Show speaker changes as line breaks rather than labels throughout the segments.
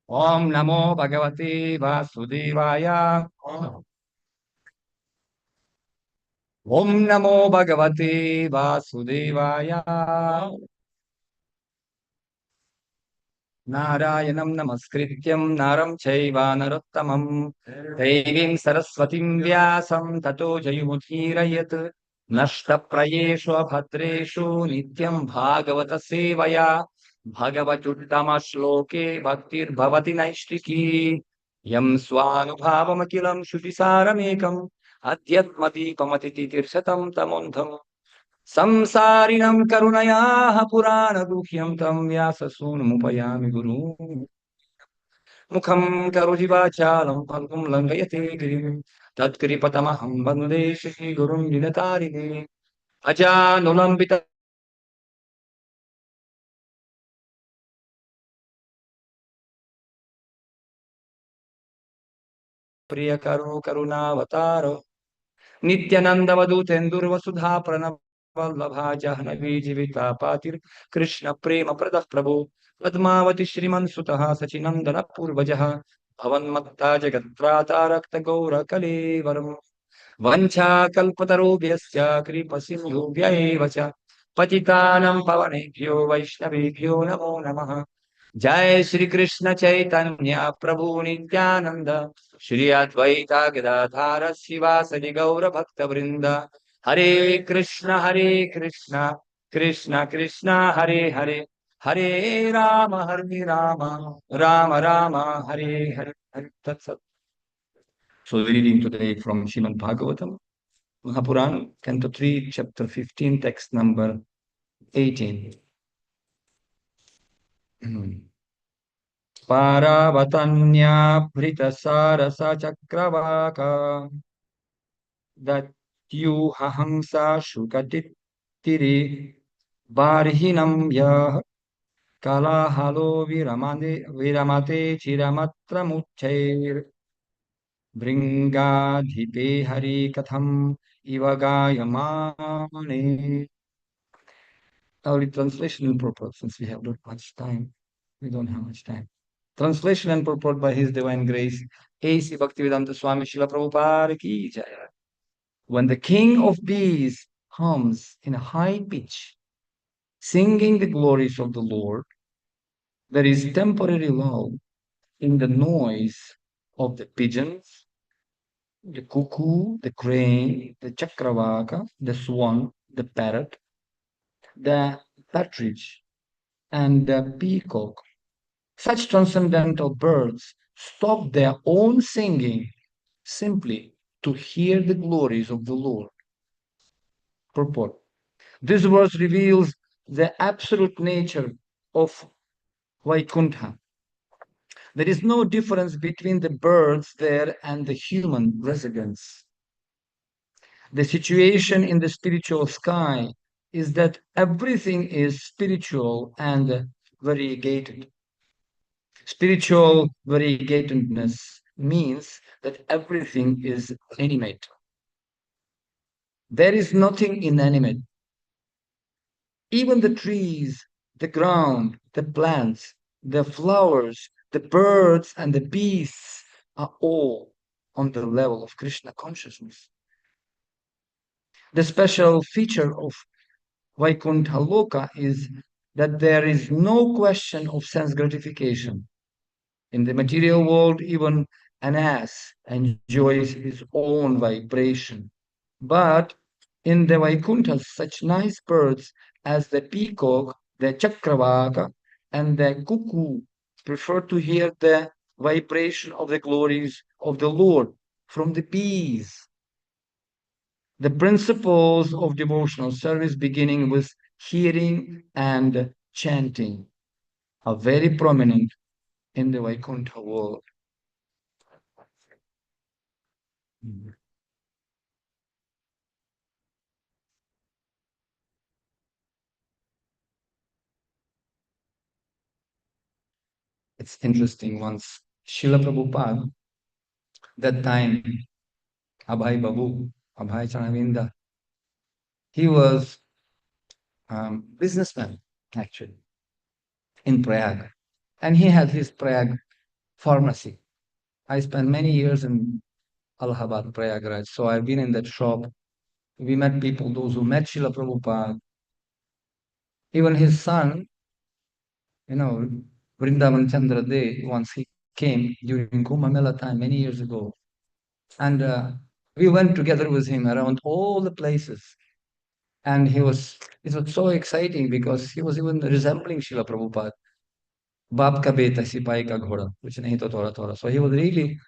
Om Namo Bhagavate Vasudevaya. Om Namo Bhagavate Vasudevaya. Narayanam Namaskrityam Naram Chaiva Narottamam Devim Saraswatim Vyasam Tato Jayamudhirayat Nashta Prayeshu Abhadreshu Nityam Bhagavata Sevaya Bhagavatuttama Shloke Bhaktir Bhavati Naishtiki Yam Swanubhavamakhilam Shrutisaramekam Adhyatmati Pamatiti Tirsatam Tamundham संसारिणं करुणयाः पुराणगुह्यं तं व्याससूनुमुपयामि गुरुम् मुखं करोति वाचालं पङ्गुं लङ्घयते गिरिं तत्कृपतमहं वन्दे श्रीगुरुं निरतारिणे अजानुलम्बित प्रियकरो करुणावतारो नित्यानन्दवदूतेन्दुर्वसुधा प्रणवल्लभा जाह्नवी जीवितापातिर् कृष्ण प्रेम प्रदः प्रभो पद्मावती श्रीमन्सुतः सचिनन्दन पूर्वजः भवन्मत्ता जगत्त्राता रक्तगौरकलेवरम् वञ्चाकल्पतरुभ्यश्च कृपसिन्धुभ्य एव च पतितानं पवनेभ्यो वैष्णवेभ्यो नमो नमः जय श्री कृष्ण चैतन्य प्रभु नित्यानंद श्री अद्वैता गदाधार शिवासदि गौर भक्त वृंद हरे कृष्ण कृष्ण कृष्ण हरे हरे हरे राम राम राम हरे हरे हरे तत्सत. So the reading today from Srimad Bhagavatam, Mahapuran, Canto 3, Chapter 15, text number 18. Paravatanyabhritasarasa datyuhahamsa shukatittiri barhinam yah kalahalo viramate chiramatramuchair bringadhipe hari katham ivagayamane. Now the translation and purport, since we have not much time. We don't have much time. Translation and purport by His Divine Grace, A.C. Bhaktivedanta Swami Srila Prabhupada ki jaya. When the king of bees hums in a high pitch, singing the glories of the Lord, there is temporary lull in the noise of the pigeons, the cuckoo, the crane, the chakravaka, the swan, the parrot, the partridge, and the peacock. Such transcendental birds stop their own singing simply to hear the glories of the Lord. Purport. This verse reveals the absolute nature of Vaikuntha. There is no difference between the birds there and the human residents. The situation in the spiritual sky is that everything is spiritual and variegated. Spiritual variegatedness means that everything is animate. There is nothing inanimate. Even the trees, the ground, the plants, the flowers, the birds, and the beasts are all on the level of Krishna consciousness. The special feature of Vaikuntha Loka is that there is no question of sense gratification. In the material world, even an ass enjoys his own vibration. But in the Vaikuntha, such nice birds as the peacock, the chakravaka, and the cuckoo prefer to hear the vibration of the glories of the Lord from the bees. The principles of devotional service, beginning with hearing and chanting, are very prominent in the Vaikuntha world. It's interesting. Once Srila Prabhupada, that time Abhay Babu, Abhay Chanavinda, he was businessman actually in Prayag, and he had his Prayag pharmacy. I spent many years in Allahabad, Prayagraj. So I've been in that shop. We met people, those who met Srila Prabhupada. Even his son, you know, Vrindavan Chandra De, once he came during Kumbh Mela time many years ago. And we went together with him around all the places. And it was so exciting because he was even resembling Srila Prabhupada. Baap ka beta, sipai ka ghoda, which nahi to thoda thoda. So he was really,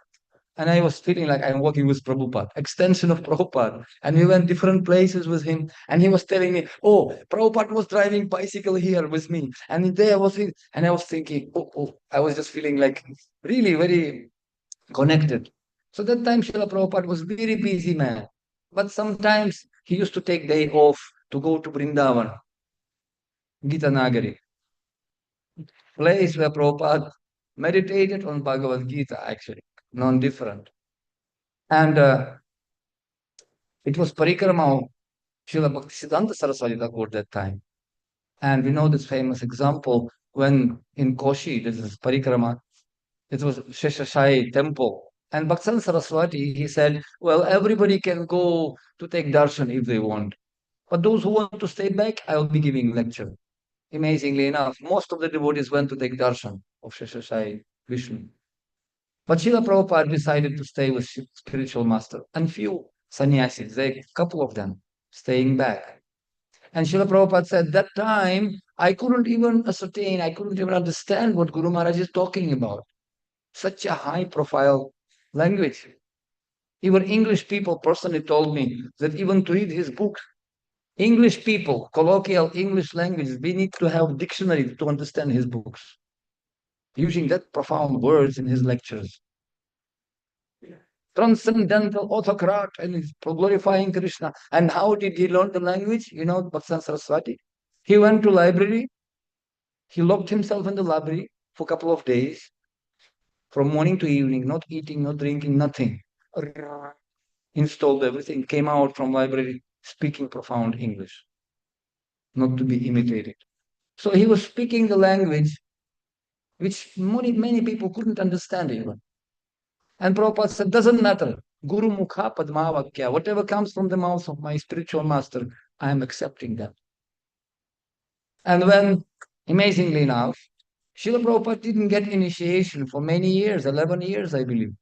and I was feeling like I'm working with Prabhupada, extension of Prabhupada. And we went different places with him. And he was telling me, oh, Prabhupada was driving bicycle here with me. And there was it. And I was thinking, I was just feeling like really very connected. So that time Srila Prabhupada was very busy man. But sometimes he used to take day off to go to Vrindavan, Gita Nagari, place where Prabhupada meditated on Bhagavad Gita actually, non-different. And it was Parikrama of Srila Bhaktisiddhanta Saraswati Thakur that time. And we know this famous example when in Koshi, this is Parikrama, it was Sheshashai temple. And Bhaktisiddhanta Saraswati, he said, well, everybody can go to take darshan if they want. But those who want to stay back, I'll be giving lecture. Amazingly enough, most of the devotees went to take darshan of Sheshashai Vishnu. But Srila Prabhupada decided to stay with spiritual master. And few sannyasis, a couple of them, staying back. And Srila Prabhupada said, that time, I couldn't even ascertain, I couldn't even understand what Guru Maharaj is talking about. Such a high profile language. Even English people personally told me that even to read his books, English people, colloquial English language, we need to have dictionary to understand his books, using that profound words in his lectures. Transcendental autocrat and he's glorifying Krishna. And how did he learn the language? You know, Bhaksan Saraswati. He went to library. He locked himself in the library for a couple of days, from morning to evening, not eating, not drinking, nothing. Installed everything, came out from library speaking profound English, not to be imitated. So he was speaking the language which many people couldn't understand even. And Prabhupada said, doesn't matter. Guru Mukha Padmavakya, whatever comes from the mouth of my spiritual master, I am accepting that. And when, amazingly enough, Srila Prabhupada didn't get initiation for many years, 11 years, I believe.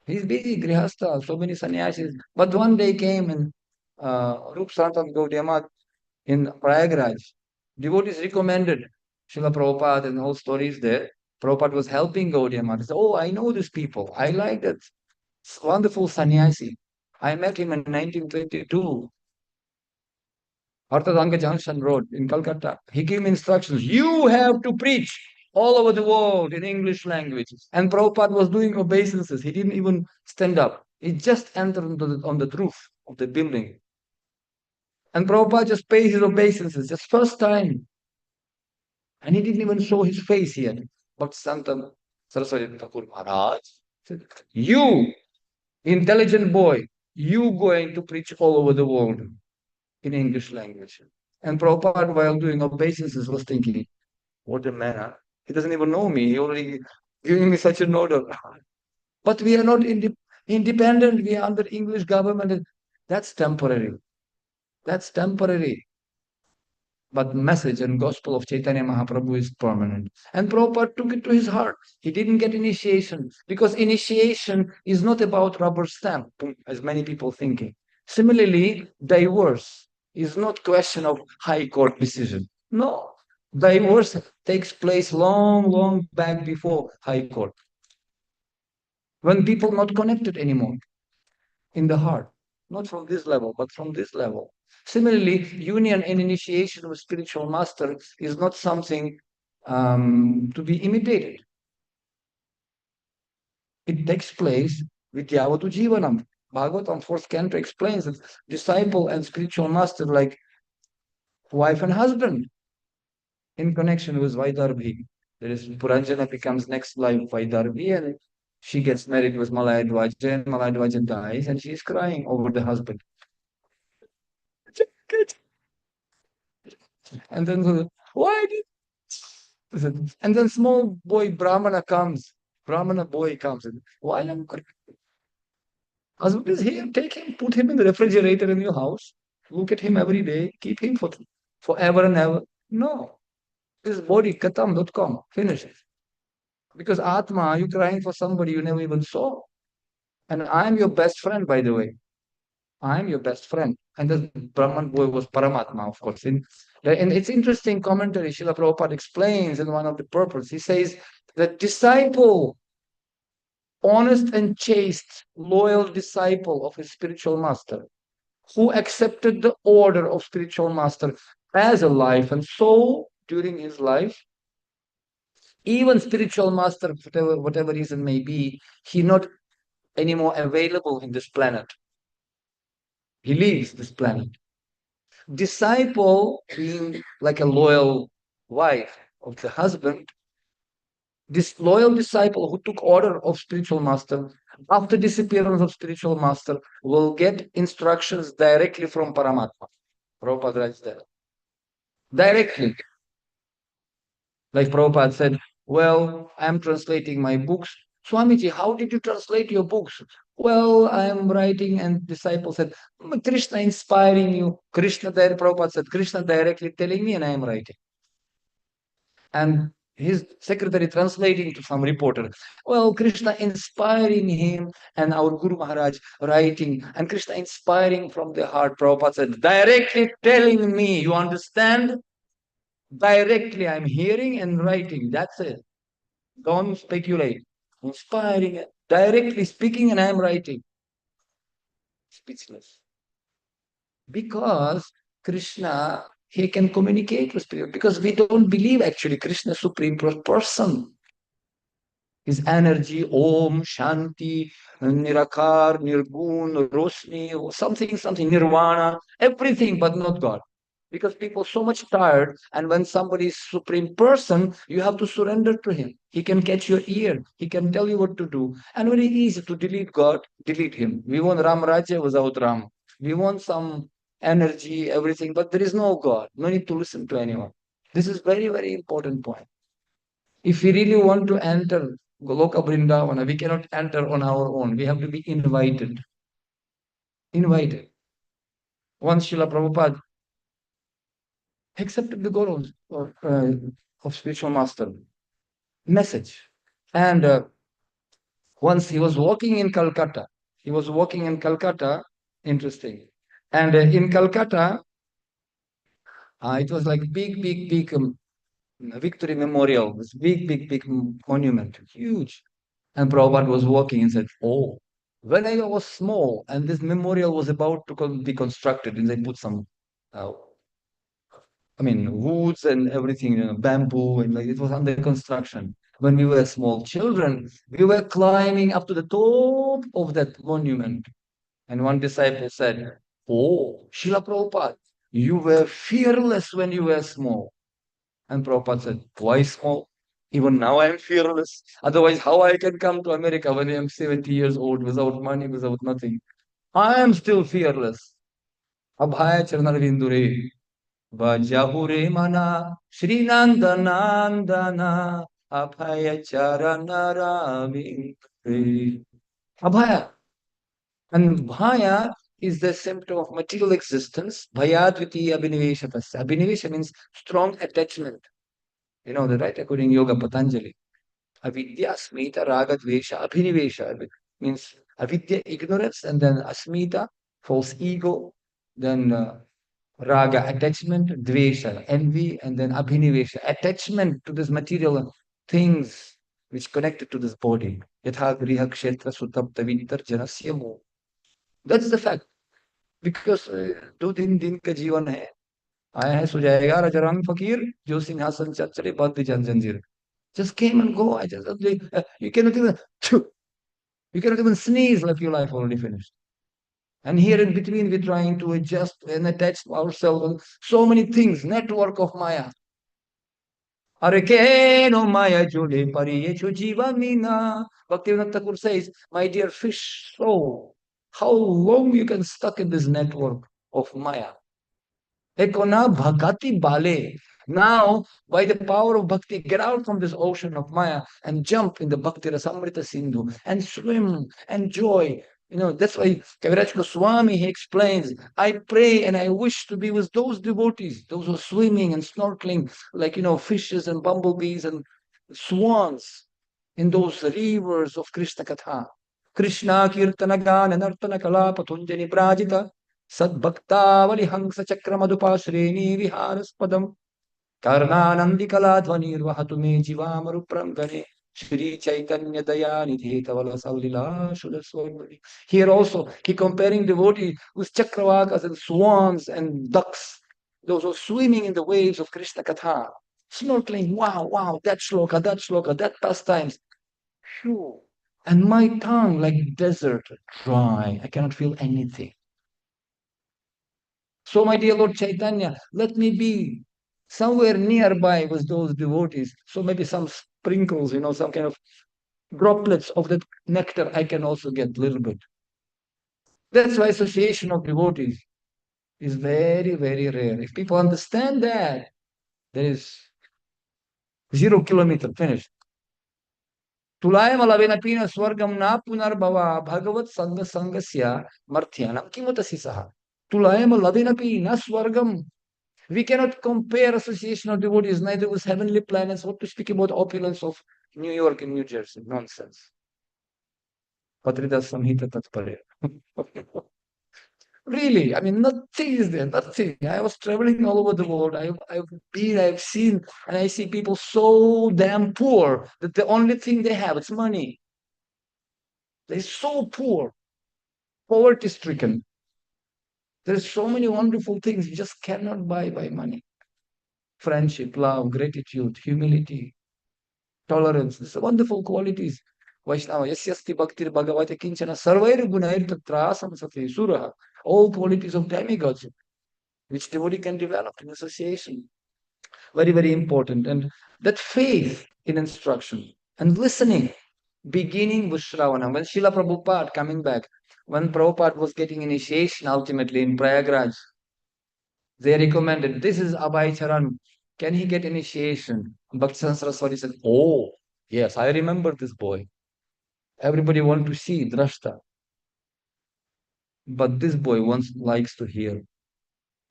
He's busy, Grihastha, so many sannyasis. But one day came in Rup Sanatan Gaudiya Math in Prayagraj. Devotees recommended Srila Prabhupada and all stories there. Prabhupada was helping Gaudiya Math. He said, oh, I know these people. I like that wonderful sannyasi. I met him in 1922, Arthadanga Junction Road in Calcutta. He gave me instructions. You have to preach all over the world in English language. And Prabhupada was doing obeisances. He didn't even stand up. He just entered on the roof of the building. And Prabhupada just paid his obeisances, just first time. And he didn't even show his face yet. But Santa Saraswati Thakur Maharaj said, you, intelligent boy, you going to preach all over the world in English language. And Prabhupada, while doing obeisances, was thinking, what a man, huh? He doesn't even know me. He already giving me such an order. But we are not independent. We are under English government. That's temporary. That's temporary. But message and gospel of Chaitanya Mahaprabhu is permanent. And Prabhupada took it to his heart. He didn't get initiation because initiation is not about rubber stamp, as many people thinking. Similarly, divorce is not question of high court decision. No, divorce takes place long back before high court, when people not connected anymore in the heart, not from this level, but from this level. Similarly, union and initiation with spiritual master is not something to be imitated. It takes place Vidyavatu Jivanam. Bhagavatam, fourth canto, explains that disciple and spiritual master like wife and husband in connection with Vaidarbhi. There is Puranjana becomes next life Vaidarbhi and she gets married with Malayadwaja and Malayadwaja dies and she is crying over the husband. And then why did And then small boy Brahmana comes. Brahmana boy comes in. Why am I? Husband is here. Take him, put him in the refrigerator in your house. Look at him every day. Keep him for forever and ever. No. This body, katam.com. Finish it. Because Atma, you crying for somebody you never even saw. And I'm your best friend, by the way. I'm your best friend. And the Brahman boy was Paramatma, of course. And it's interesting commentary. Srila Prabhupada explains in one of the purports. He says, the disciple, honest and chaste, loyal disciple of his spiritual master, who accepted the order of spiritual master as a life and soul during his life, even spiritual master, whatever reason may be, he not anymore available in this planet. He leaves this planet. Disciple being like a loyal wife of the husband, this loyal disciple who took order of spiritual master, after disappearance of spiritual master, will get instructions directly from Paramatma. Prabhupada writes that. Directly. Like Prabhupada said, well, I'm translating my books. Swamiji, how did you translate your books? Well, I'm writing, and disciple said, Krishna inspiring you. Prabhupada said, Krishna directly telling me, and I am writing. And his secretary translating to some reporter. Well, Krishna inspiring him, and our Guru Maharaj writing, and Krishna inspiring from the heart. Prabhupada said, directly telling me, you understand? Directly, I'm hearing and writing. That's it. Don't speculate. Inspiring, directly speaking, and I'm writing. Speechless. Because Krishna, he can communicate with spirit. Because we don't believe actually Krishna, supreme person. His energy, Om, Shanti, Nirakar, Nirgun, Rosni, something, Nirvana, everything, but not God. Because people so much tired, and when somebody is supreme person, you have to surrender to him. He can catch your ear. He can tell you what to do. And very easy to delete God, delete him. We want Ram Raja without Ram. We want some energy, everything, but there is no God. No need to listen to anyone. This is very, very important point. If we really want to enter Goloka Vrindavana, we cannot enter on our own. We have to be invited. Invited. Once Srila Prabhupada accepted the Guru of spiritual master message. And once he was walking in Calcutta. He was walking in Calcutta. Interesting. And in Calcutta, it was like big Victory Memorial. This big monument. Huge. And Prabhupada was walking and said, oh, when I was small and this memorial was about to be constructed, and they put some, uh, woods and everything, bamboo, and like it was under construction. When we were small children, we were climbing up to the top of that monument. And one disciple said, oh, Srila Prabhupada, you were fearless when you were small. And Prabhupada said, why small? Even now I am fearless. Otherwise, how I can come to America when I am 70 years old without money, without nothing? I am still fearless. Abhaya Charanarvindure. Vajahure mana Sri Nandana Abhaya Charanarvindure. Abhaya. And Bhaya is the symptom of material existence. Bhayadviti Abhiniveshatasya. Abhinivesha means strong attachment. You know that, right? According to Yoga Patanjali. Avidya, Asmita, Raga, Dvesha, Abhinivesha. Means avidya, ignorance, and then Asmita, false ego, then Raga, attachment, Dvesha, envy, and then Abhinivesha, attachment to this material things which connected to this body. Yatha griha kshetra sutapta vintar janasya mo. That's the fact. Because दो दिन दिन का जीवन है आया है सो जाएगा राजाराम फकीर जो सिंहासन चल चले बद्ध जन जंजीर. Just came and go. I just you cannot even you cannot even sneeze like your life already finished. And here in between we're trying to adjust and attach ourselves with so many things, network of Maya. Arekeno Maya Jule Pariyecho Jiva Mina. Bhaktivinoda Thakur says, my dear fish soul, how long you can stuck in this network of Maya? Ekona Bhagati Bale. Now, by the power of bhakti, get out from this ocean of Maya and jump in the Bhakti Rasamrita Sindhu and swim, enjoy. That's why Kaviraj Goswami, he explains, I pray and I wish to be with those devotees, those who are swimming and snorkeling like, fishes and bumblebees and swans in those rivers of Krishna Katha. Krishna Kirtana Gana Nartana Kala Patunjani Brajita Sadbhaktavali Hansa Chakramadupa Sreni Viharaspadam Karnanandi Kaladvanirvahatu me Jivamaruprangane Shri Chaitanya Dayanidhi Tavala Savlila Sudaswamari. Here also, he comparing devotee with Chakravakas and swans and ducks, those who are swimming in the waves of Krishna Katha, snorkeling, wow, that shloka, that pastimes. Phew. And my tongue like desert, dry. I cannot feel anything. So, my dear Lord Chaitanya, let me be somewhere nearby with those devotees. So maybe some sprinkles, some kind of droplets of that nectar I can also get a little bit. That's why association of devotees is very, very rare. If people understand that, there is 0 kilometer finished. Tulaya malavinapina swargam na punarbhava bhagavat sanga sangasya marthyanam kimutasi saha. Tulaya malavinapina swargam. We cannot compare association of devotees neither with heavenly planets, what to speak about opulence of New York and New Jersey. Nonsense. Patrida Samhita Tatpare. Really, I mean, nothing is there, nothing. I was traveling all over the world. I've seen, and I see people so damn poor that the only thing they have is money. They're so poor, poverty stricken. There's so many wonderful things you just cannot buy by money. Friendship, love, gratitude, humility, tolerance. These are wonderful qualities. Vaishnava, yasyasti bhaktir bhagavate kinchana sarvair gunair tatra samsate suraha. All qualities of demigods, which devotee can develop in association. Very, very important. And that faith in instruction and listening, beginning with Shravana. When Srila Prabhupada coming back, when Prabhupada was getting initiation ultimately in Prayagraj, they recommended, this is Abhay Charan. Can he get initiation? Bhakti Saraswati said, oh, yes, I remember this boy. Everybody want to see Drashta. But this boy once likes to hear.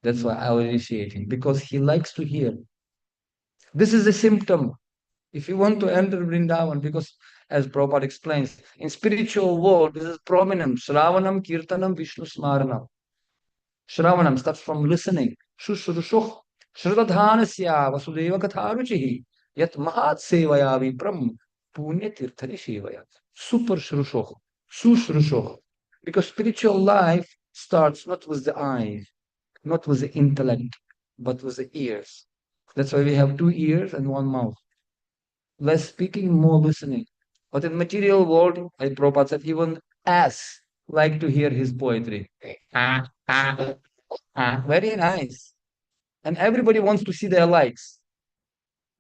That's why I will initiate him, because he likes to hear. This is a symptom. If you want to enter Vrindavan, because as Prabhupada explains, in spiritual world, this is prominent. Shravanam, Kirtanam, Vishnu Smaranam. Shravanam starts from listening. Shushrushuh. Shradhanasya Vasudeva Katharuchihi. Yat Mahat Sevaya Vipram. Punya Tirthani Shevaya. Super Shrushuh. Sushrushuh. Because spiritual life starts not with the eyes, not with the intellect, but with the ears. That's why we have 2 ears and 1 mouth. Less speaking, more listening. But in material world, like Prabhupada said, even ants like to hear his poetry. Very nice. And everybody wants to see their likes.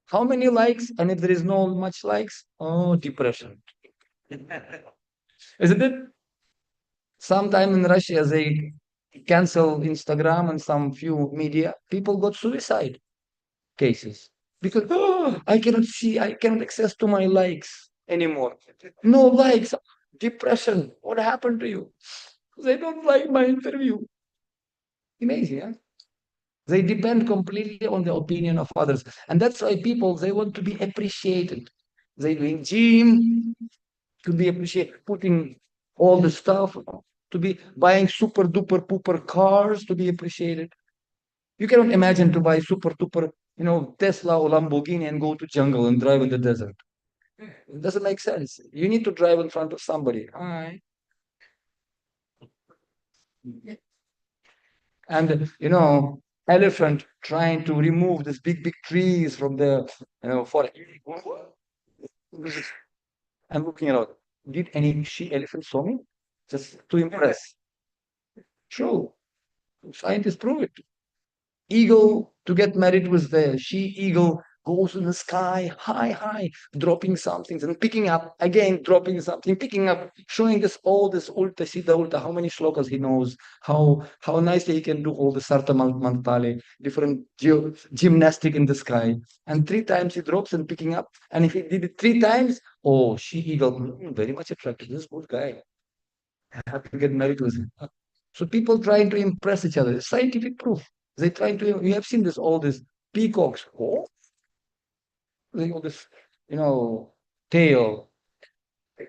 How many likes? And if there is no much likes, oh, depression. Isn't it? Sometime in Russia, they cancel Instagram and some few media. People got suicide cases because I cannot access to my likes anymore. No likes, depression. What happened to you? They don't like my interview. Amazing, huh? They depend completely on the opinion of others. And that's why people, they want to be appreciated. They doing gym to be appreciated, putting all the stuff, to be buying super duper pooper cars to be appreciated. You cannot imagine to buy super duper, Tesla or Lamborghini and go to jungle and drive in the desert. It doesn't make sense. You need to drive in front of somebody. Hi. And elephant trying to remove these big trees from the forest. I'm looking around. Did any she elephant saw me? Just to impress. True. Scientists prove it. Eagle to get married with the she eagle goes in the sky, high, high, dropping something and picking up, again dropping something, picking up, showing us all this ulta, siddha, ulta, how many shlokas he knows, how nicely he can do all the sarta mantale, different gymnastic in the sky. And 3 times he drops and picking up. And if he did it 3 times, oh, she-eagle, very much attractive. This is good guy. I have to get married to him. So people trying to impress each other. Scientific proof. They trying to, you have seen this, all these peacocks. Oh, they got this, you know, tail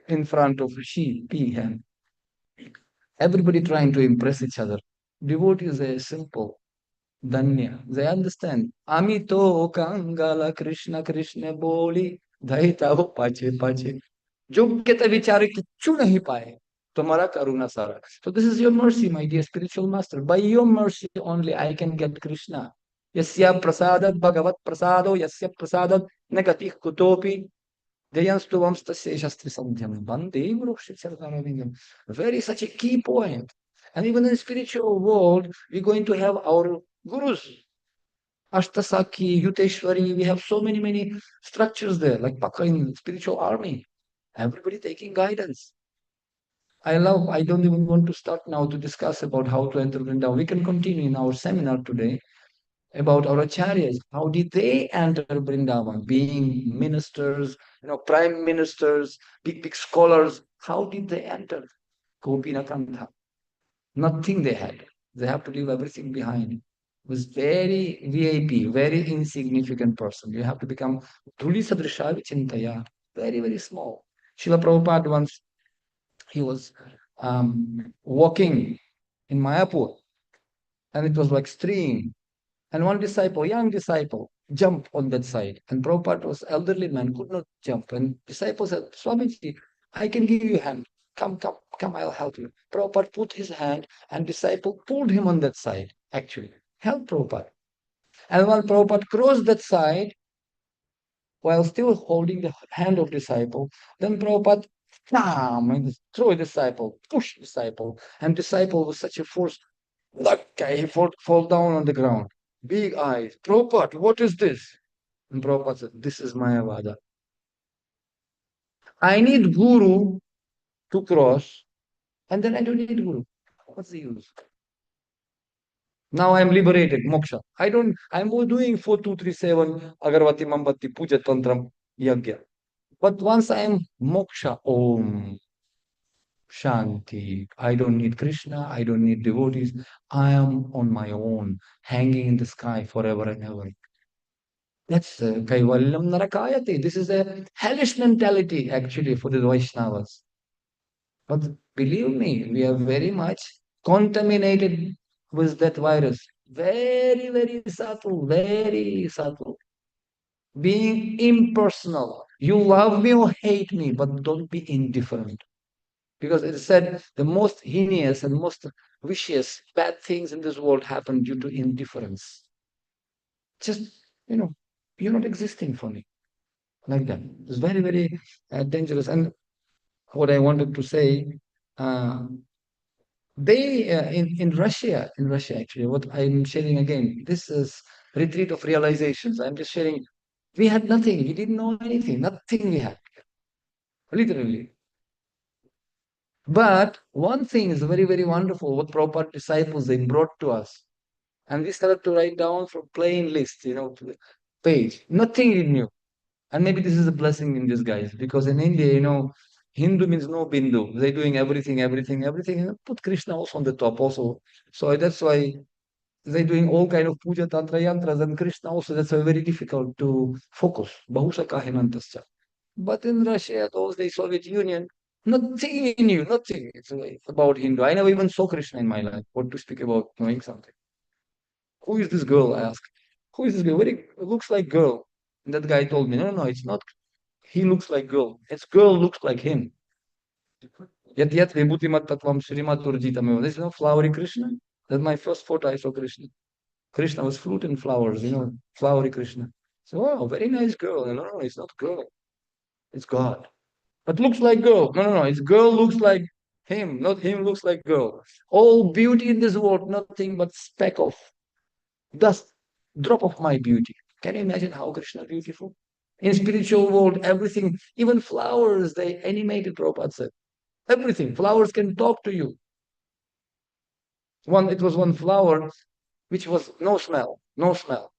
in front of a sheep, peahen. Everybody trying to impress each other. Devotees are simple. Danya. They understand. Amito Kangala Krishna Krishna Boli Daita ho pache pache. योग्यता विचारे किच्छु नहीं पाए तुम्हारा करुणा सारा. So this is your mercy, my dear spiritual master. By your mercy only I can get Krishna. Yasya prasadat bhagavat prasado yasya prasadat negati kutopi deyanstu vamstasya shastri sandhyam bande vrukshicharavindam. Very such a key point. And even in the spiritual world, we're going to have our gurus. Ashtasaki, Yuteshwari, we have so many structures there, like Paka in spiritual army. Everybody taking guidance. I don't even want to start now to discuss about how to enter Vrindavan. We can continue in our seminar today about our acharyas. How did they enter Vrindavan? Being ministers, prime ministers, big scholars. How did they enter Gopina Kantha? Nothing they had. They have to leave everything behind. It was very VIP, very insignificant person. You have to become Dhuli Sadrisha Vichintaya. Very small. Srila Prabhupada once, he was walking in Mayapur, and it was like stream. And one disciple, young disciple, jumped on that side. And Prabhupada was elderly man, could not jump. And disciple said, Swamiji, I can give you a hand. Come, I'll help you. Prabhupada put his hand, and disciple pulled him on that side, actually. Help Prabhupada. And while Prabhupada crossed that side, while still holding the hand of disciple, then Prabhupada throw disciple, push disciple, and disciple was such a force, that guy, he fall down on the ground. Big eyes. Prabhupada, what is this? And Prabhupada said, this is Mayavada. I need Guru to cross, and then I don't need Guru. What's the use? Now I'm liberated, moksha. I'm doing 4237 Agarvati Mambati Puja Tantram Yagya. But once I am moksha, Om Shanti. I don't need Krishna, I don't need devotees. I am on my own, hanging in the sky forever and ever. That's Kaivalyam Narakayati. This is a hellish mentality, actually, for the Vaishnavas. But believe me, we are very much contaminated with that virus. Very subtle, very subtle. Being impersonal. You love me or hate me, but don't be indifferent. Because it said the most heinous and most vicious, bad things in this world happen due to indifference. Just, you're not existing for me. Like that. It's very dangerous. And what I wanted to say, they in Russia actually, what I'm sharing again, this is retreat of realizations. I'm just sharing. We had nothing. We didn't know anything. Nothing we had, literally. But one thing is very wonderful. What Prabhupada disciples they brought to us, and we started to write down from plain list, to the page. Nothing we knew. And maybe this is a blessing in disguise because in India, Hindu means no Bindu. They're doing everything, and put Krishna also on the top also. So that's why they're doing all kind of puja, tantra, yantras, and Krishna also. That's why very difficult to focus. Bahusha kahinantascha. But in Russia, those days, Soviet Union, nothing we knew, nothing. It's about Hindu. I never even saw Krishna in my life. What to speak about knowing something? Who is this girl? I asked. Who is this girl? Very looks like girl. And that guy told me, no, it's not. He looks like girl. It's girl looks like him. Yet vibhutimat tatvam Srimad Urjitam. This is no flowery Krishna. That's my first photo I saw Krishna. Krishna was fruit and flowers, flowery Krishna. So, wow, very nice girl. No, it's not girl. It's God. But looks like girl. No, it's girl looks like him, not him looks like girl. All beauty in this world, nothing but speck of dust, drop of my beauty. Can you imagine how Krishna is beautiful? In spiritual world, everything, even flowers, they animated, Prabhupada said. Everything. Flowers can talk to you. It was one flower which was no smell, no smell.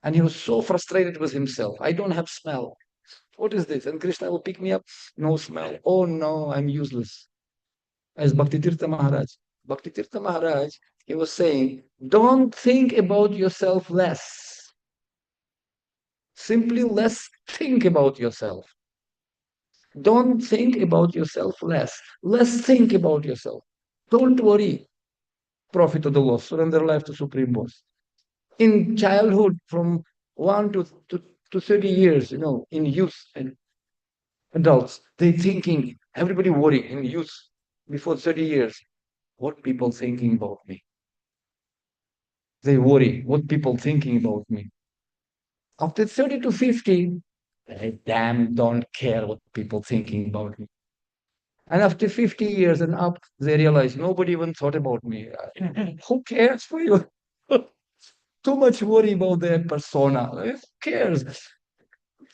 And he was so frustrated with himself. I don't have smell. What is this? And Krishna will pick me up. No smell. Oh no, I'm useless. As Bhaktitirtha Maharaj. Bhaktitirtha Maharaj, he was saying, don't think about yourself less. Simply less think about yourself. Don't think about yourself less. Less think about yourself. Don't worry. Profit or the loss. Surrender life to Supreme Boss. In childhood, from 1 to 30 years, in youth and adults, they thinking, everybody worry in youth before 30 years. What people thinking about me? They worry what people thinking about me. After 30 to 50, they damn don't care what people thinking about me. And after 50 years and up, they realize nobody even thought about me. Who cares for you? Too much worry about their persona. Who cares?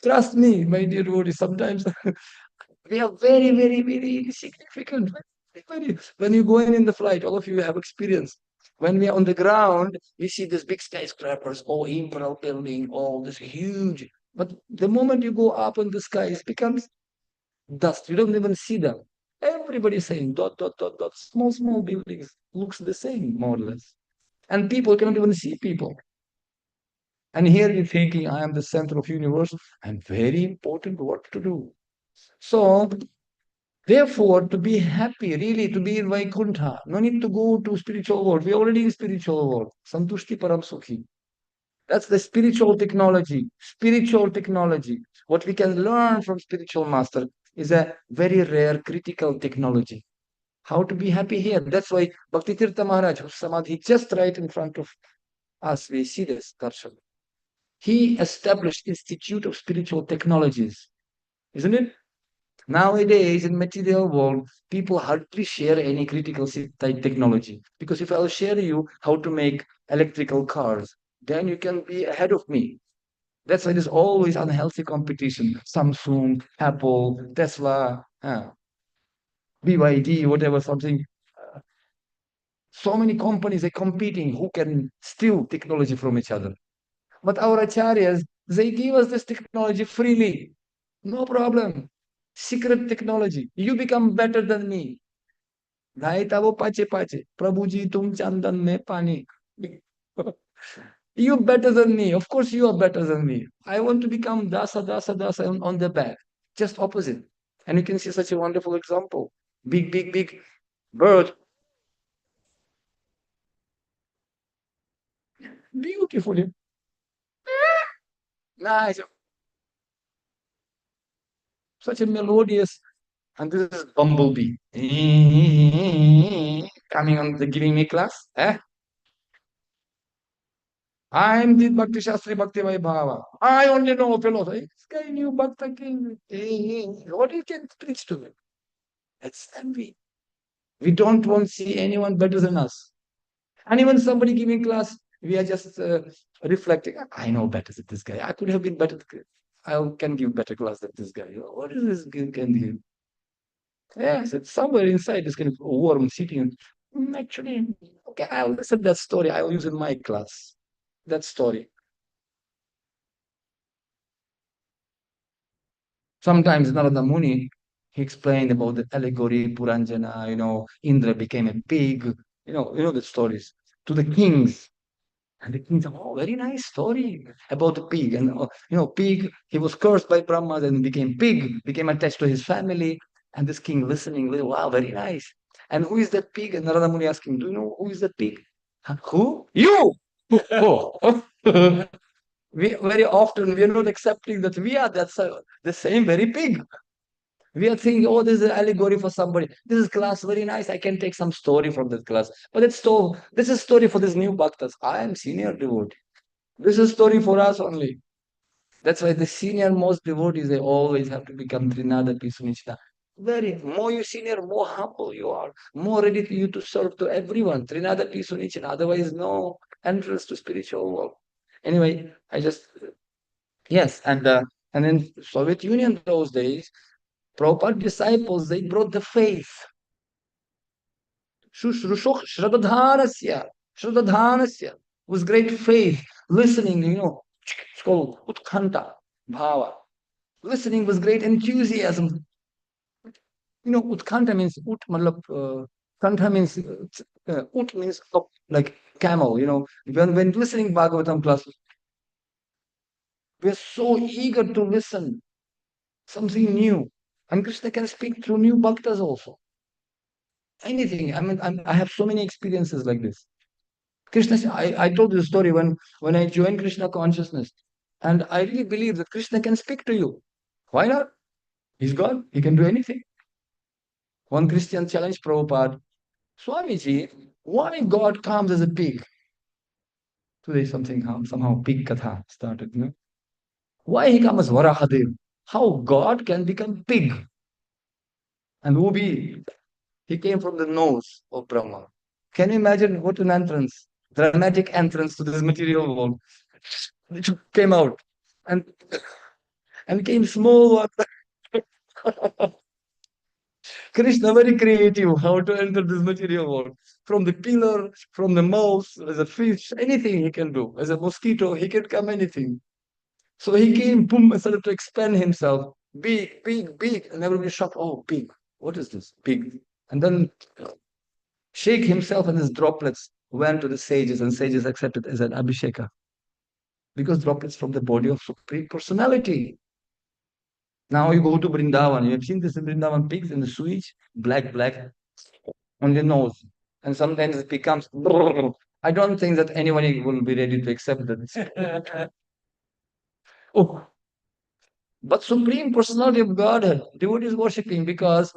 Trust me, my dear devotee, sometimes we are very, very, very insignificant. When you go in the flight, all of you have experience. When we are on the ground, we see these big skyscrapers, all imperial building, all this huge. But the moment you go up in the sky, it becomes dust. You don't even see them. Everybody's saying dot, dot, dot, dot. Small, small buildings looks the same, more or less. And people cannot even see people. And here you're thinking, I am the center of universe. I'm very important work to do. So therefore, to be happy, really to be in Vaikuntha, no need to go to spiritual world. We're already in spiritual world. Santushti Param Sukhi. That's the spiritual technology. Spiritual technology. What we can learn from spiritual master is a very rare critical technology. How to be happy here. That's why Bhakti Tirtha Maharaj, whose samadhi just right in front of us, we see this darshan. He established Institute of Spiritual Technologies, isn't it? Nowadays, in material world, people hardly share any critical technology. Because if I'll share you how to make electrical cars, then you can be ahead of me. That's why there's always unhealthy competition. Samsung, Apple, Tesla, BYD, whatever, something. So many companies are competing who can steal technology from each other. But our acharyas, they give us this technology freely. No problem. Secret technology. You become better than me. Naita wo pache pache. Prabhuji tum chandan mein pani. You better than me. Of course you are better than me. I want to become dasa, dasa, dasa on the back. Just opposite. And you can see such a wonderful example. Big, big, big bird. Beautifully. Nice. Such a melodious. And this is bumblebee. Coming on the giving me class. Eh? I'm the Bhakti Shastri Bhakti Bhava. I only know philosophy. This guy knew Bhakta King. What he can preach to me? That's envy. We don't want to see anyone better than us. And even somebody giving class, we are just reflecting. I know better than this guy. I could have been better. I can give better class than this guy. What is this guy can give? Yes, it's somewhere inside this kind of worm sitting. Actually, okay, I'll listen that story. I'll use in my class. That story. Sometimes Narada Muni, he explained about the allegory, Puranjana, Indra became a pig, the stories to the kings. And the kings, oh, very nice story about the pig. And, pig, he was cursed by Brahma, then became pig, became attached to his family. And this king listening, wow, very nice. And who is that pig? And Narada Muni asking, do you know who is that pig? "Huh, who? You! Oh. We very often we are not accepting that we are the same very pig. We are thinking, oh, this is an allegory for somebody. This is class very nice. I can take some story from this class. But this is story for this new bhaktas. I am senior devotee. This is story for us only. That's why the senior most devotees, they always have to become Trinada Pisunichita. Very more you senior, more humble you are, more ready to serve to everyone. Trinada Pisunichita. Otherwise, no entrance to spiritual world. Anyway, yes, and in Soviet Union those days, Prabhupada disciples, they brought the faith. Shradadhanasya, Shradadhanasya, with great faith, listening, it's called Utkanta Bhava. Listening with great enthusiasm. Utkanta means Kanta means Ut means like camel. When listening Bhagavatam classes, we're so eager to listen something new, and Krishna can speak through new bhaktas also. Anything. I mean, I have so many experiences like this. Krishna, I told you the story when I joined Krishna consciousness, and I really believe that Krishna can speak to you. Why not? He's God. He can do anything. One Christian challenged Prabhupada, Swamiji, why God comes as a pig? Today somehow pig katha started. Why he comes as Varahadev? How God can become pig? And who be? He came from the nose of Brahma. Can you imagine what an entrance, dramatic entrance to this material world? It came out and came small. Krishna very creative how to enter this material world. From the pillar, from the mouse, as a fish, anything he can do. As a mosquito, he can come anything. So he came, boom, and started to expand himself. Big, big, big. And everybody shocked, oh, big. What is this? Big. And then shake himself and his droplets went to the sages, and sages accepted as an abhisheka. Because droplets from the body of Supreme Personality. Now you go to Brindavan. You have seen this in Brindavan, pigs in the sewage, black, on the nose. And sometimes it becomes. I don't think that anyone will be ready to accept that. Oh, but Supreme Personality of Godhead, devotees worshipping because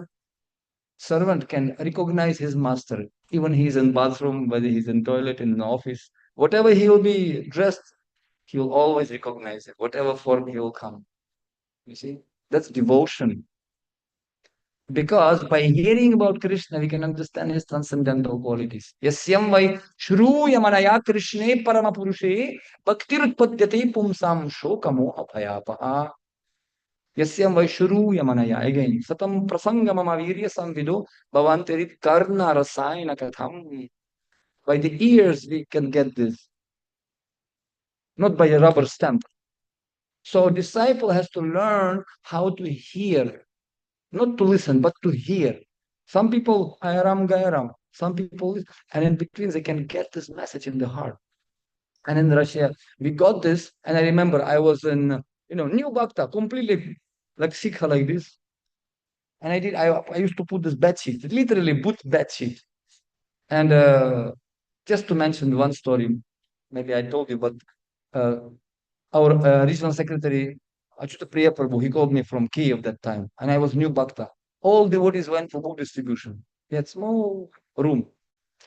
servant can recognize his master. Even he's in bathroom, whether he's in toilet, in the office, whatever he will be dressed, he will always recognize it. Whatever form he will come. You see, that's devotion. Because by hearing about Krishna, we can understand his transcendental qualities. Yasyam vai shruyamanaya Krishne paramapurushe bhaktirutpadyate pumsam shokamoha bhayapaha. Yasyam vai shruyamanaya. Again, satam prasangamama virya samvido bhavantirit karna rasayana katham. By the ears we can get this, not by a rubber stamp. So a disciple has to learn how to hear, not to listen, but to hear. Some people, ayaram gayaram, some people, and in between they can get this message in the heart. And in Russia, we got this, and I remember I was in, New Bhakta, completely like Sikha like this. And I used to put this bed sheet, literally put bed sheet. And just to mention one story, maybe I told you, but uh, our regional secretary, Achyuta Priya Prabhu, he called me from Kiev that time, and I was new Bhakta. All devotees went for book distribution. We had small room,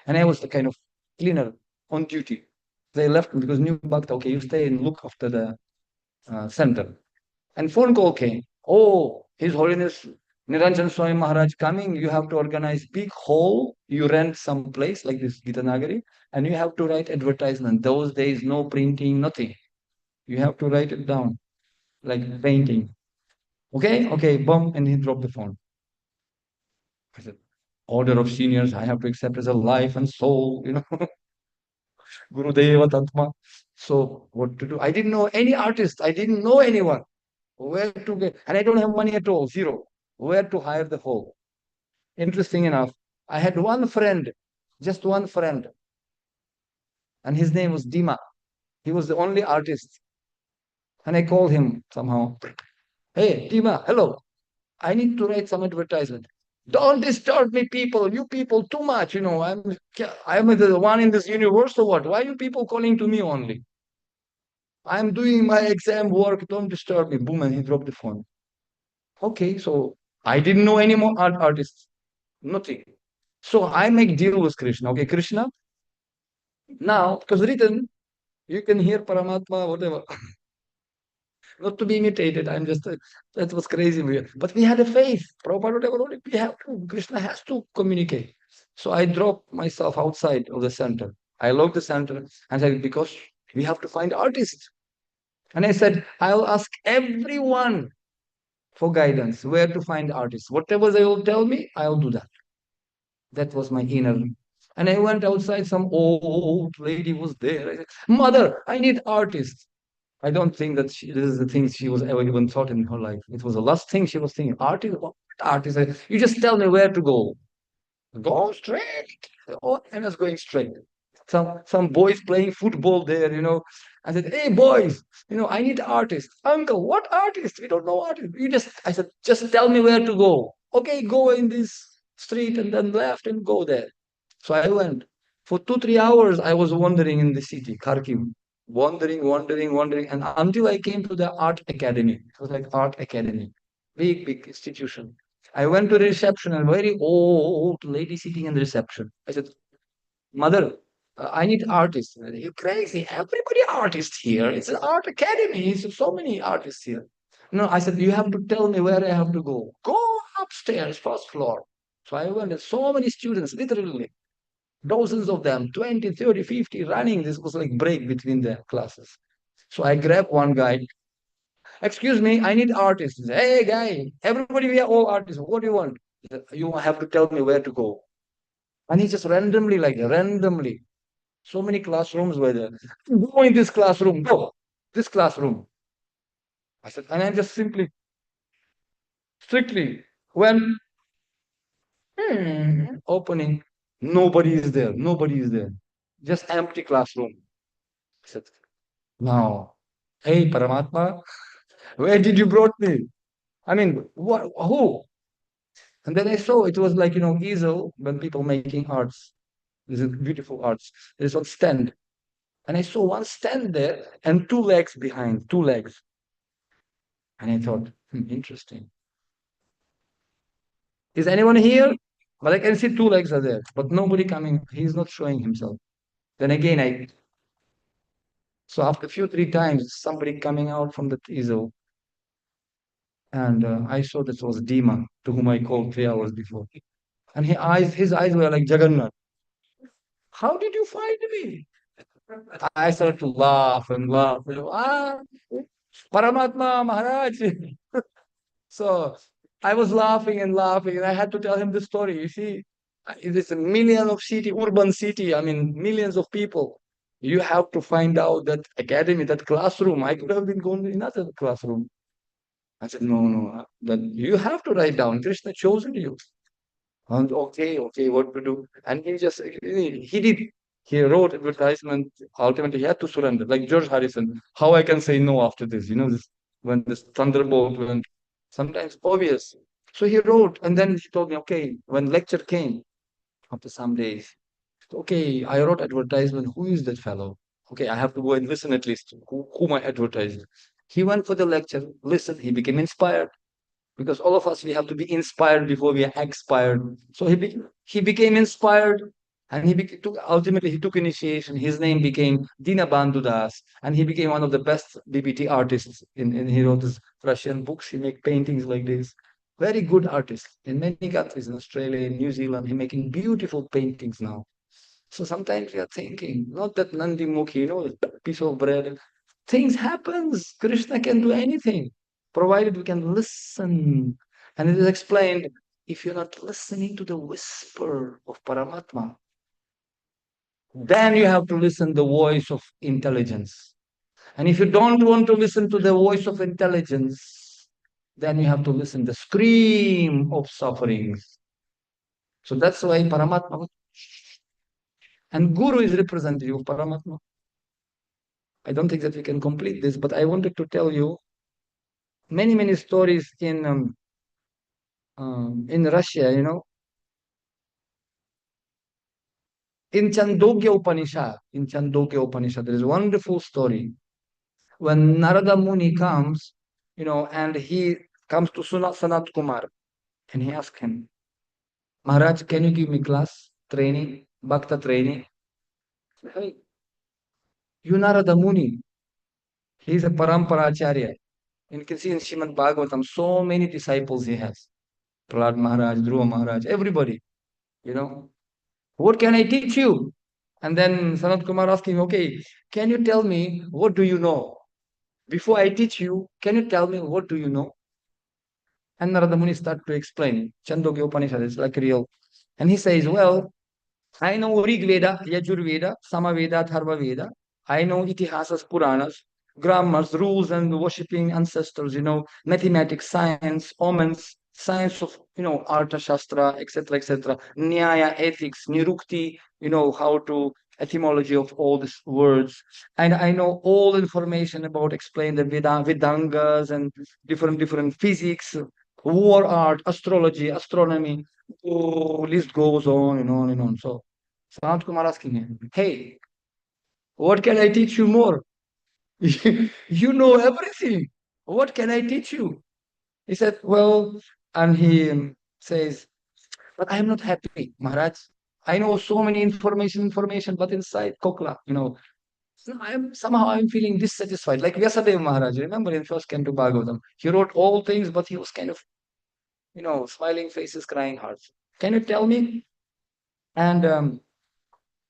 and I was the kind of cleaner on duty. They left me because new Bhakta, okay, you stay and look after the center. And phone call came. Oh, His Holiness Niranjan Swami Maharaj coming. You have to organize big hall. You rent some place like this Gita Nagari, and you have to write advertisement. Those days, no printing, nothing. You have to write it down like painting. Okay, boom, and he dropped the phone. I said, order of seniors, I have to accept as a life and soul, Guru Deva Tatma. So what to do? I didn't know any artist. I didn't know anyone. Where to get, and I don't have money at all, zero. Where to hire the hall? Interesting enough, I had one friend, just one friend, and his name was Dima. He was the only artist. And I called him somehow. Hey, Dima, hello. I need to write some advertisement. Don't disturb me, people. You people too much. I'm the one in this universe or what? Why are you people calling to me only? I'm doing my exam work. Don't disturb me. Boom, and he dropped the phone. Okay, so I didn't know any more artists. Nothing. So I make deal with Krishna. Okay, Krishna. Now, because written, you can hear Paramatma, whatever. Not to be imitated. That was crazy. But we had a faith. Prabhupada, whatever, we have to, Krishna has to communicate. So I dropped myself outside of the center. I locked the center and said, because We have to find artists. And I said, I'll ask everyone for guidance, where to find artists. Whatever they will tell me, I'll do that. That was my inner. And I went outside, some old lady was there. I said, Mother, I need artists. I don't think that this is the thing she was ever even thought in her life. It was the last thing she was thinking. Artist? What artist? You just tell me where to go. Go straight. Oh, and I was going straight. Some boys playing football there. I said, hey boys, I need artists. Uncle, what artist? We don't know artist. I said, just tell me where to go. Okay, go in this street and then left and go there. So I went. For 2, 3 hours, I was wandering in the city, Kharkiv, wandering, wandering, wandering, and until I came to the art academy. It was like art academy, big, big institution. I went to the reception, and a very old lady sitting in the reception. I said, Mother, I need artists. You crazy? Everybody artists here. It's an art academy. It's so many artists here. No, I said, you have to tell me where I have to go. Go upstairs, first floor. So I went, and so many students, literally, dozens of them, 20, 30, 50, running. This was like break between the classes. So I grabbed one guy. Excuse me, I need artists. Hey, guy, everybody, we are all artists. What do you want? He said, you have to tell me where to go. And he just randomly, like randomly, so many classrooms were there. Go in this classroom. Go. This classroom. I said, and I just simply, strictly, when opening, nobody is there. Nobody is there. Just empty classroom. I said, now, hey, Paramatma, where did you brought me? I mean, what? Who? And then I saw it was like, easel when people making arts. This is beautiful arts. There's one stand. And I saw one stand there and two legs behind, two legs. And I thought, interesting. Is anyone here? But I can see two legs are there, but nobody coming. He's not showing himself. Then again, so after a few, 3 times, somebody coming out from the easel. And I saw this was Dima, to whom I called 3 hours before. And his eyes were like Jagannath. How did you find me? I started to laugh and laugh. Paramatma Maharaj. So I was laughing and laughing, and I had to tell him the story. You see, it is a million of city, urban city. I mean, millions of people. You have to find out that academy, that classroom. I could have been going to another classroom. I said, no, no, that you have to write down. Krishna chosen you. And okay, okay, what to do? And he did. He wrote advertisement. Ultimately, he had to surrender. Like George Harrison, how I can say no after this? This when this thunderbolt went. Sometimes obvious. So he wrote, and then he told me, okay, when lecture came after some days, okay, I wrote advertisement. Who is that fellow? Okay, I have to go and listen at least. Whom I advertised? He went for the lecture, listened, he became inspired because all of us we have to be inspired before we are expired. So he became inspired, and ultimately he took initiation. His name became Dinabandhu Das, and he became one of the best BBT artists. He wrote his Russian books. He make paintings like this. Very good artist in many countries, in Australia, in New Zealand. He making beautiful paintings now. So sometimes we are thinking, not that Nandi Mukhi, a piece of bread. Things happens. Krishna can do anything, provided we can listen. And it is explained, if you're not listening to the whisper of Paramatma, then you have to listen the voice of intelligence. And if you don't want to listen to the voice of intelligence, then you have to listen the scream of sufferings. So that's why Paramatma and Guru is representative of Paramatma. I don't think that we can complete this, but I wanted to tell you many, many stories in Russia, in Chandogya Upanishad, there is a wonderful story. When Narada Muni comes, and he comes to Sanat Kumar, and he asks him, Maharaj, can you give me class, training, bhakta training? Hey, you Narada Muni, he is a Paramparacharya. And you can see in Srimad Bhagavatam, so many disciples he has. Prahlad Maharaj, Dhruva Maharaj, everybody, What can I teach you? And then Sanat Kumar asked him, okay, can you tell me what do you know? Before I teach you, can you tell me what do you know? And Narada Muni started to explain. Chandogya Upanishad is like real. And he says, well, I know Rig Veda, Yajur Veda, Samaveda, Tharva Veda. I know Itihasas, Puranas, grammars, rules, and worshipping ancestors, mathematics, science, omens, science of, Artha Shastra, etc., etc., Nyaya, ethics, Nirukti, how to, etymology of all these words. And I know all information about explain the Vedangas and different physics, war art, astrology, astronomy. Oh, list goes on and on and on. So Sant Kumar asking him, hey, what can I teach you more? You know everything. What can I teach you? He said, well, and he says, but I am not happy, Maharaj. I know so many information, but inside Kokla, somehow I'm feeling dissatisfied. Like Vyasadeva Maharaj, remember in first Canto Bhagavatam, he wrote all things, but he was kind of, smiling faces, crying hearts. Can you tell me? And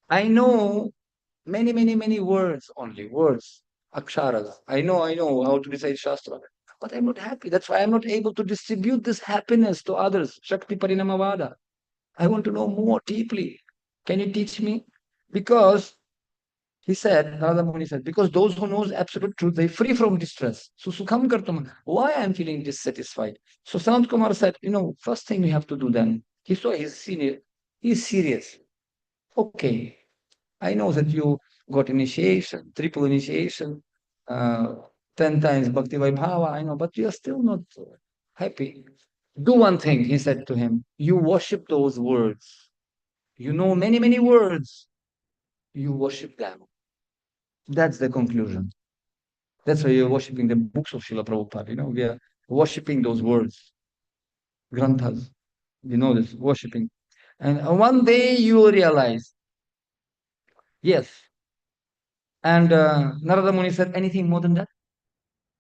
I know many words only, words, aksharas. I know how to recite Shastra, but I'm not happy. That's why I'm not able to distribute this happiness to others. Shakti Parinamavada. I want to know more deeply. Can you teach me? Because he said, Narada Muni said, because those who knows absolute truth, they free from distress. So Sukham Kartam, why I'm feeling dissatisfied? So Sant Kumar said, first thing we have to do then. He saw his senior, he's serious. Okay, I know that you got initiation, triple initiation, uh, 10 times Bhakti Vaibhava, I know, but you are still not happy. Do one thing, he said to him. You worship those words. You know many words. You worship them. That's the conclusion. That's why you're worshiping the books of Srila Prabhupada. We are worshiping those words, granthas. You know this, worshiping. And one day you will realize, yes. And Narada Muni said, anything more than that?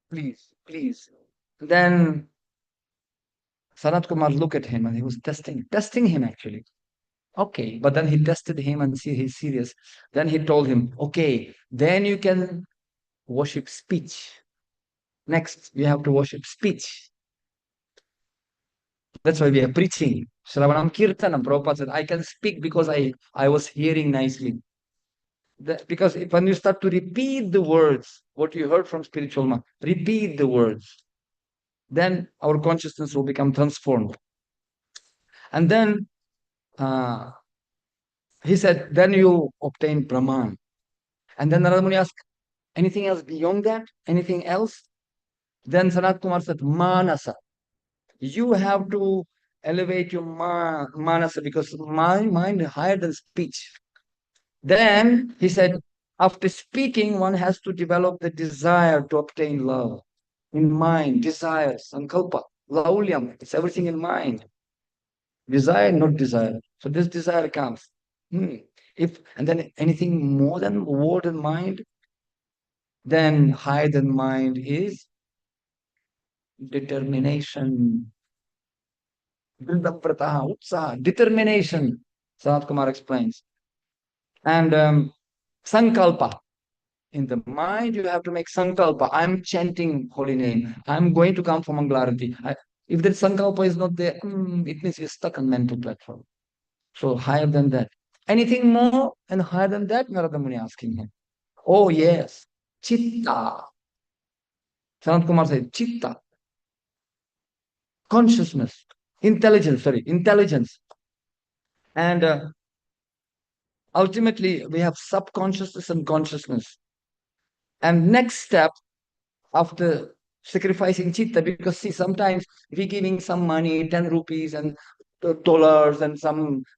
Please, please. Then Sanat Kumar looked at him and he was testing him actually. Okay, but then he tested him and see he's serious. Then he told him, okay, then you can worship speech. Next, you have to worship speech. That's why we are preaching. Shravanam Kirtanam, Prabhupada said, I can speak because I was hearing nicely. Because when you start to repeat the words, what you heard from spiritual man, repeat the words, then our consciousness will become transformed. And then uh, he said, then you obtain Brahman. And then Narada Muni asked, anything else beyond that? Anything else? Then Sanat Kumar said, Manasa. You have to elevate your Manasa because my mind is higher than speech. Then he said, after speaking, one has to develop the desire to obtain love. In mind, desire, sankalpa, laulyam, it's everything in mind. Desire, not desire. So this desire comes. And then anything more than word and mind, then higher than mind is determination. Determination. Sanat Kumar explains. And sankalpa. In the mind, you have to make sankalpa. I'm chanting holy name. I'm going to come for Mangalarati. If that sankalpa is not there, it means you're stuck on mental platform. So higher than that. Anything more and higher than that? Narada Muni asking him. Oh, yes. Chitta. Sanat Kumar said, Chitta. Consciousness. Intelligence. And ultimately, we have subconsciousness and consciousness. And next step, after sacrificing chitta, because see, sometimes we giving some money, 10 rupees and dollars and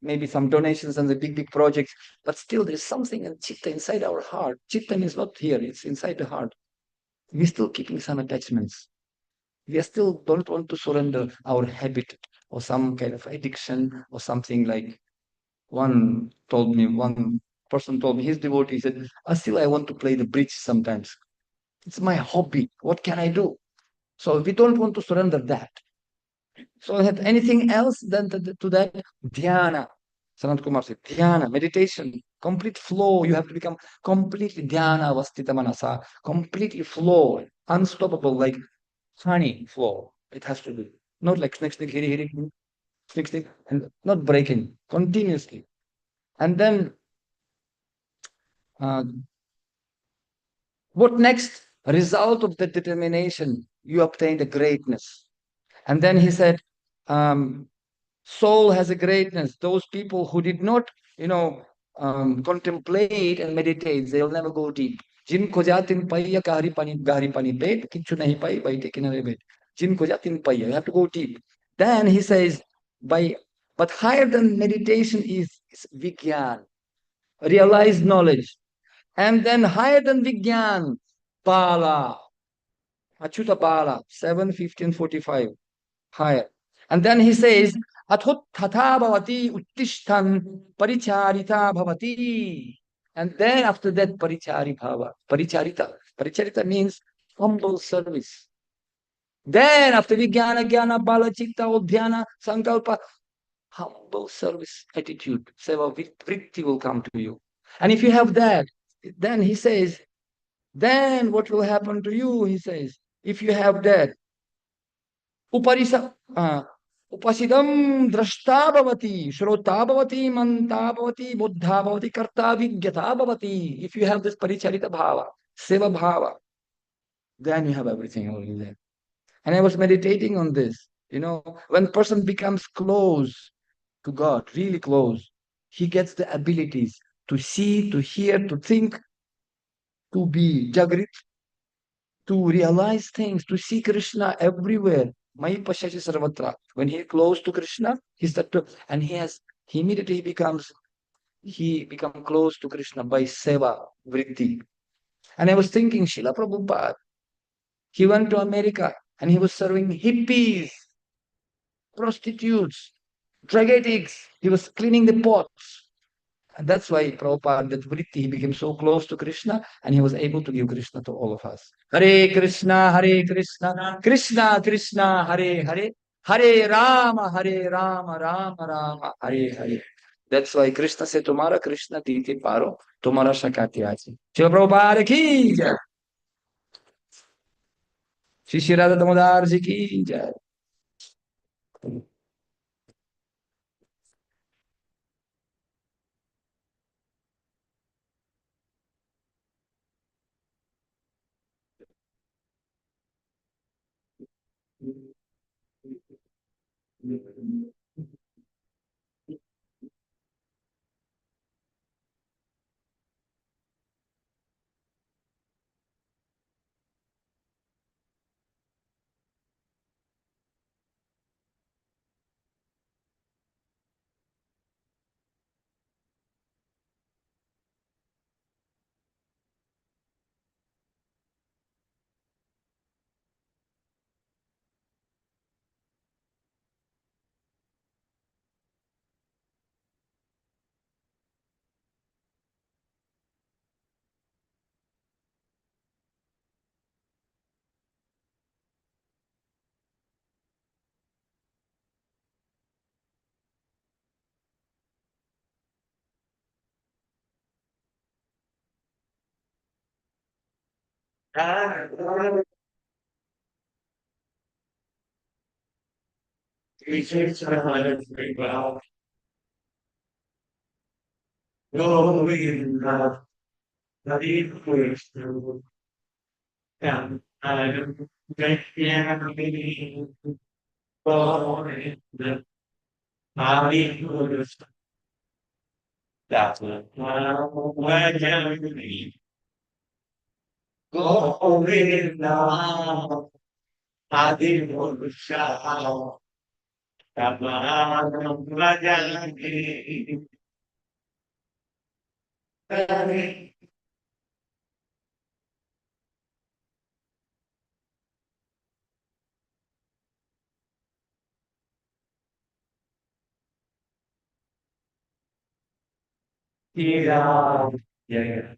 maybe some donations and the big projects, but still there's something in chitta inside our heart. Chitta is not here, it's inside the heart. We're still keeping some attachments. We still don't want to surrender our habit or some kind of addiction or something like one person told me, his devotee said, still I want to play the bridge sometimes. It's my hobby. What can I do? So we don't want to surrender that. So anything else than to that? Dhyana. Sanat Kumar said, dhyana, meditation. complete flow. You have to become completely dhyana avastita manasa, completely flow, unstoppable, like honey flow. It has to be. Not like snick, snick, hiri, hiri, snick, snick, and not breaking continuously. And then uh, what next? Result of the determination, you obtain the greatness. And then he said, um, soul has a greatness. Those people who did not, you know, contemplate and meditate, they'll never go deep. जिनको जातिन पाइया गहरी पानी पेट किच्छु नहीं पाई बैठे किनारे बैठ जिनको जातिन पाइया you have to go deep. Then he says, by but higher than meditation is vigyan, realized knowledge. And then higher than vigyan, pala, achyuta pala, 7:15:45. Higher. And then he says, Athut tatha bhavati uttishtan paricharita bhavati. And then after that, parichari bhava. Paricharita. Paricharita means humble service. Then after vijnana, jnana, bala, chitta, udhyana, sankalpa, humble service attitude. Seva vritti will come to you. And if you have that, then he says, then what will happen to you? He says, if you have that, उपरिस उपसिदम दृष्टा भवति श्रोता भवति मंता भवति बुद्धा भवति कर्ता विज्ञता भवति if you have this paricharita bhava seva bhava then you have everything already there. And I was meditating on this, you know, when person becomes close to God, really close, he gets the abilities to see, to hear, to think, to be jagrit, to realize things, to see Krishna everywhere. Mai Pashashi Sarvatra. When he close to Krishna, he's that, and he immediately he become close to Krishna by seva, vritti. And I was thinking, Srila Prabhupada, he went to America and he was serving hippies, prostitutes, drug addicts. He was cleaning the pots. And that's why Prabhupada, that vritti, he became so close to Krishna and he was able to give Krishna to all of us. Hare Krishna, Krishna Krishna, Hare Hare, Hare Rama, Rama Rama, Hare Hare. That's why Krishna said, Tumhara Krishna dite paro, Tumhara shakati aji. Srila Prabhupada ki jai. Shri Radha Damodar ji ki jai. Yeah. Yeah.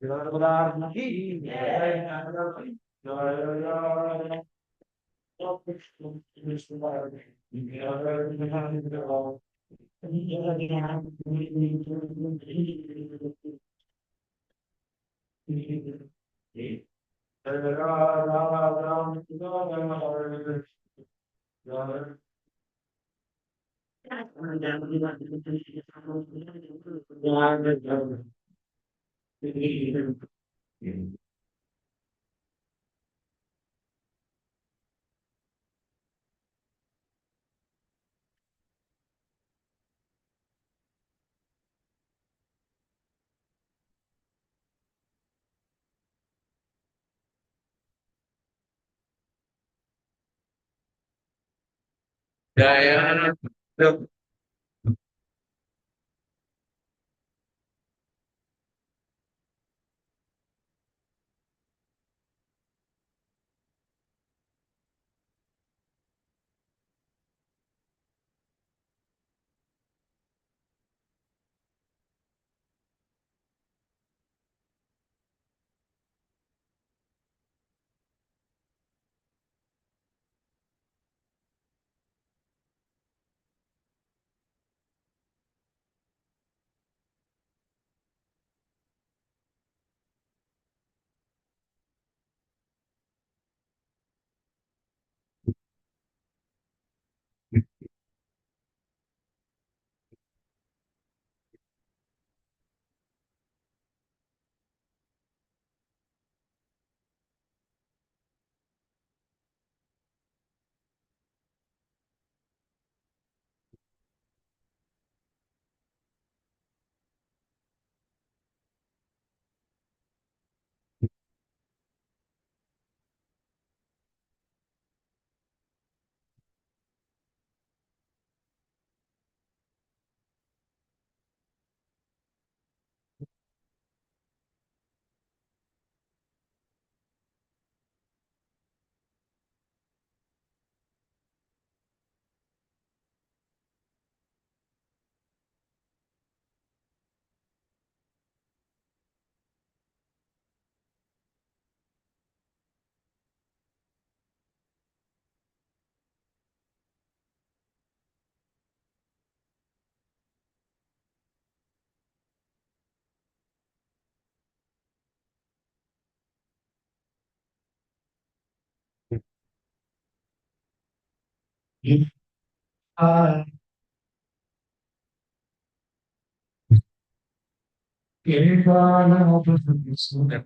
The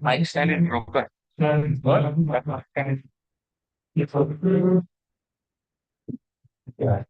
mic stand is broken. What? That mic stand is yeah.